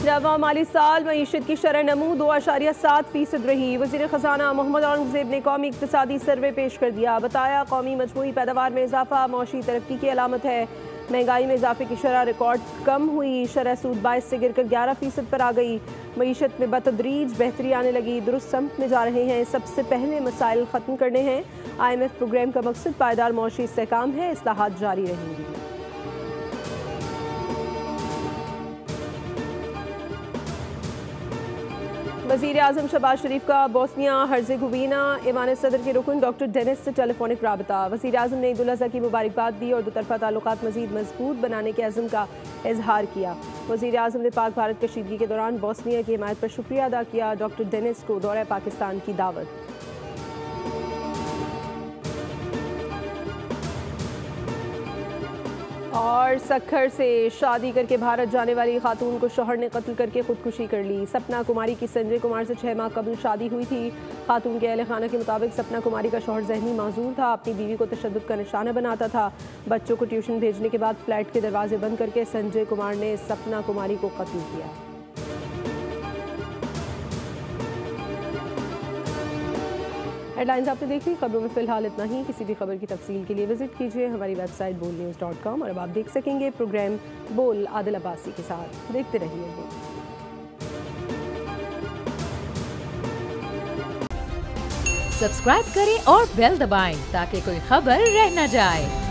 नवा माली साल मईशत की शरह नमू 2.7% रही। वज़ीर ख़जाना मोहम्मद औरंगज़ेब ने कौमी इक़्तिसादी सर्वे पेश कर दिया। बताया कौमी मजमूई पैदावार में इजाफा मौशी तरक्की की अलामत है। महंगाई में इजाफे की शरह रिकॉर्ड कम हुई। शरह सूद 22 से गिरकर 11% पर आ गई। मईशत में बतदरीज बेहतरी आने लगी। दुरुस्त समत में जा रहे हैं। सबसे पहले मसाइल ख़त्म करने हैं। IMF प्रोग्राम का मकसद पायदार मौशी इस्तेहकाम है। इस्लाहात जारी रहेंगी। वज़ीर आज़म शहबाज शरीफ का बोस्निया हर्ज़ेगोविना ऐवान सदर के रुकन डॉक्टर डेनिस से टेलीफोनिक राबता। वज़ीर आज़म ने ईद उल अज़हा की मुबारकबाद दी और दोतरफ़ा ताल्लुकात मज़ीद मजबूत बनाने के अज़्म का इजहार किया। वज़ीर आज़म ने पाक भारत कशीदगी के दौरान बोस्निया की हिमायत पर शुक्रिया अदा किया। डॉक्टर डेनिस को दौरा पाकिस्तान की दावत। और सक्खर से शादी करके भारत जाने वाली खातून को शौहर ने कत्ल करके खुदकुशी कर ली। सपना कुमारी की संजय कुमार से 6 माह कबल शादी हुई थी। खातून के अहल खाना के मुताबिक सपना कुमारी का शौहर ज़हनी माजूर था। अपनी बीवी को तशद्दुद का निशाना बनाता था। बच्चों को ट्यूशन भेजने के बाद फ्लैट के दरवाजे बंद करके संजय कुमार ने सपना कुमारी को कत्ल किया। हेडलाइंस आपने देखी। खबरों में फिलहाल इतना ही। किसी भी खबर की तफसील के लिए विजिट कीजिए हमारी वेबसाइट bolnews.com और अब आप देख सकेंगे प्रोग्राम बोल आदिल अब्बासी के साथ। देखते रहिए बोल। सब्सक्राइब करें और बेल दबाएं ताकि कोई खबर रह न जाए।